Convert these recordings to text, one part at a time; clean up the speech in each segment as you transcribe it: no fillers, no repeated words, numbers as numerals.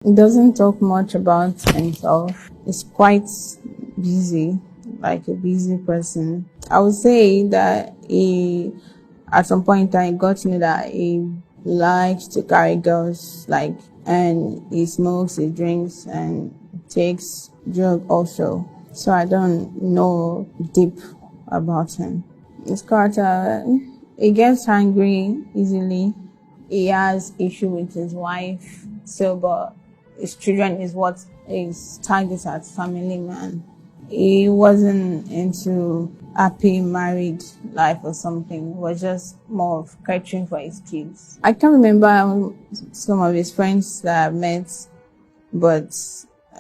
He doesn't talk much about himself. He's quite busy, like a busy person. I would say that at some point in time, he got to know that he likes to carry girls, like, and he smokes, he drinks, and takes drug also. So I don't know deep about him. His character, he gets angry easily. He has issue with his wife. So, but his children is what is targeted as family man. He wasn't into happy married life or something. He was just more of catering for his kids. I can't remember some of his friends that I met, but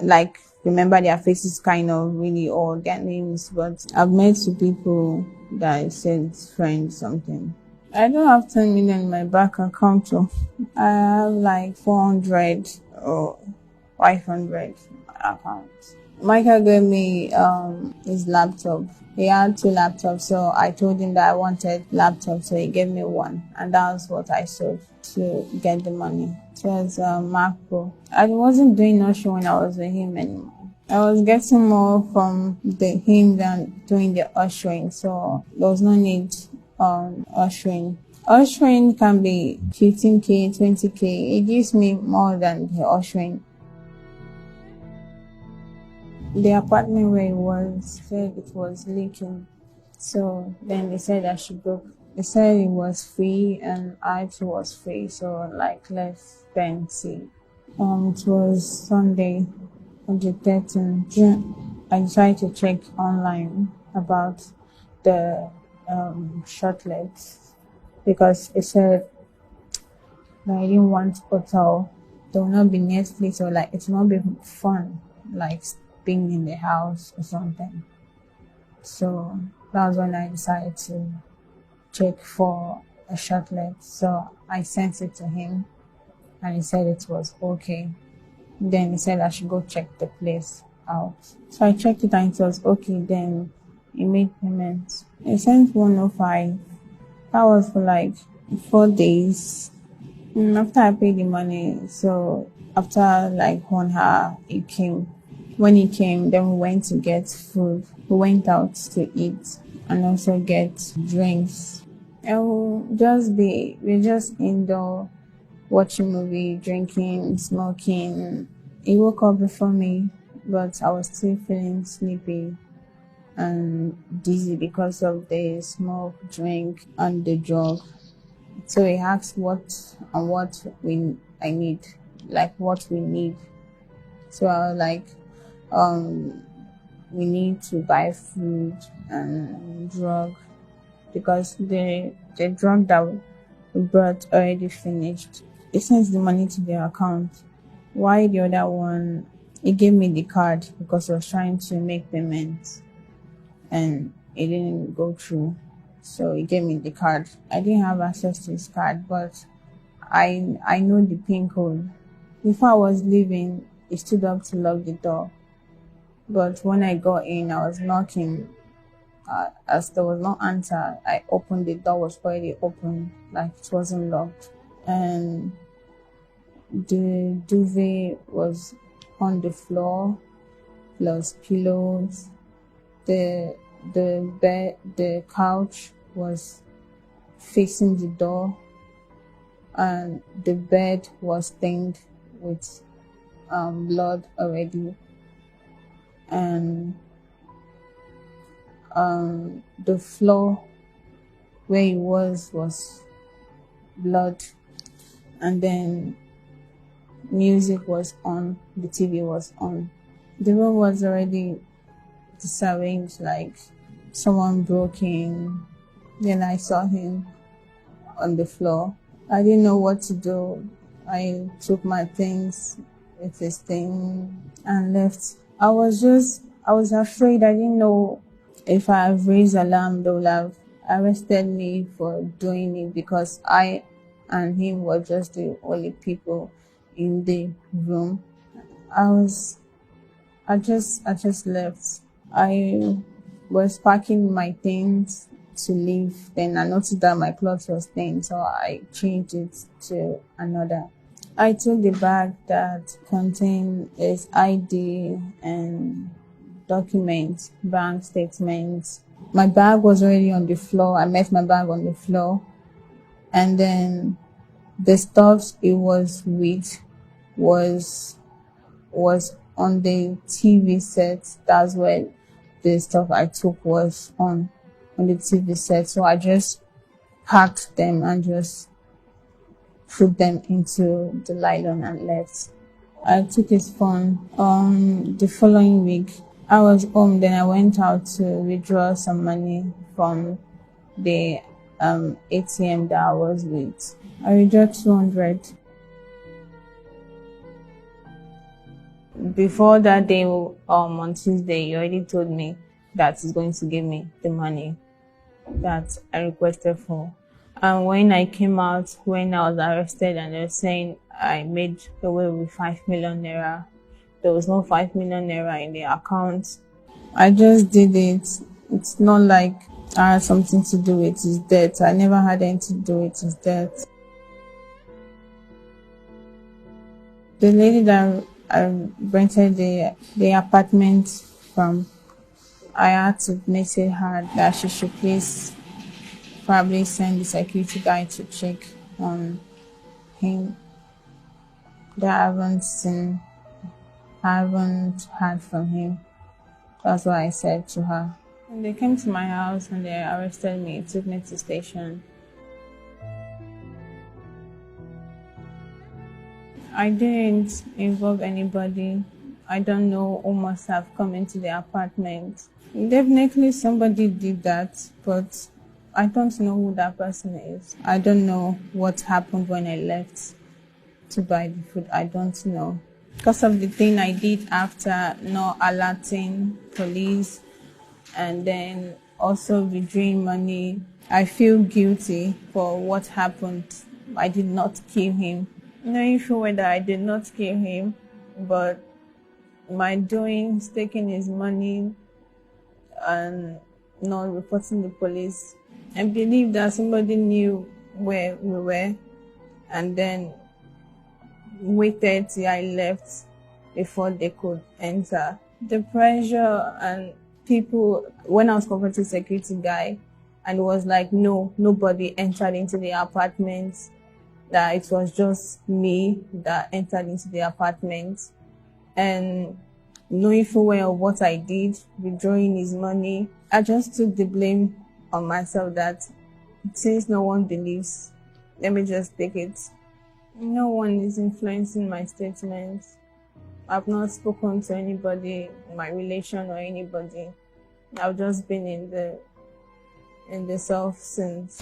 like remember their faces kind of really or their names, but I've met two people that I said friends something. I don't have 10 million in my bank account too. I have like 400 or 500 accounts. Michael gave me his laptop. He had two laptops, so I told him that I wanted laptop, so he gave me one, and that was what I sold to get the money. It was a Mac Pro. I wasn't doing ushering when I was with him anymore. I was getting more from him than doing the ushering, so there was no need on ushering. Ushering can be 15k, 20k. It gives me more than the ushering. The apartment where it was said it was leaking. So then they said I should book. They said it was free and I too was free. So like let's then see. It was Sunday on the 13th June. I decided to check online about the shortlets because it said that I didn't want hotel. There will not be Netflix or like it will not be fun like being in the house or something. So that was when I decided to check for a shortlet. So I sent it to him and he said it was okay. Then he said I should go check the place out. So I checked it and it was okay. Then he made payment. He sent 105. That was for like 4 days. After I paid the money, so after like 1 hour, he came. When he came, then we went to get food. We went out to eat and also get drinks. And we're just indoor watching movie, drinking, smoking. He woke up before me, but I was still feeling sleepy and dizzy because of the smoke, drink, and the drug. So he asked what and what I need, like what we need. So I was like, we need to buy food and drug because the drug that we brought already finished. He sends the money to their account. Why the other one? He gave me the card because I was trying to make payments and it didn't go through. So he gave me the card. I didn't have access to his card, but I know the PIN code. Before I was leaving, he stood up to lock the door. But when I got in, I was knocking. As there was no answer, I opened the door was already open, like it wasn't locked, and the duvet was on the floor, plus pillows. The couch was facing the door, and the bed was stained with blood already, and the floor where it was blood, and then music was on, the TV was on. The room was already disarranged, like someone broke in. Then I saw him on the floor. I didn't know what to do. I took my things with his thing and left. I was afraid. I didn't know if I have raised alarm, they would have arrested me for doing it because I and him were just the only people in the room. I just left. I was packing my things to leave. Then I noticed that my clothes was stained, so I changed it to another. I took the bag that contained his ID and documents, bank statements. My bag was already on the floor. I left my bag on the floor. And then the stuff it was with was on the TV set. That's where the stuff I took was on the TV set. So I just packed them and just put them into the nylon and left. I took his phone the following week. I was home, then I went out to withdraw some money from the ATM that I was with. I withdrew 200. Before that day, on Tuesday, he already told me that he's going to give me the money that I requested for. And when I came out, when I was arrested, and they were saying I made away with 5 million naira, there was no 5 million naira in the account. I just did it. It's not like I had something to do with his death. I never had anything to do with his death. The lady that I rented the apartment from, I had to message her that she should please probably send the security guy to check on him. That I haven't heard from him. That's what I said to her. And they came to my house and they arrested me, took me to station. I didn't involve anybody. I don't know who must have come into the apartment. Definitely somebody did that, but I don't know who that person is. I don't know what happened when I left to buy the food. I don't know. Because of the thing I did after not alerting police and then also withdrawing money, I feel guilty for what happened. I did not kill him. Knowing full well that I did not kill him, but my doings, taking his money and not reporting the police, I believe that somebody knew where we were and then waited till I left before they could enter. The pressure and people, when I was confronting security guy, and it was like, no, nobody entered into the apartment, that it was just me that entered into the apartment. And knowing full well what I did, withdrawing his money, I just took the blame on myself that since no one believes, let me just take it. No one is influencing my statements. I've not spoken to anybody, my relation or anybody. I've just been in the self since.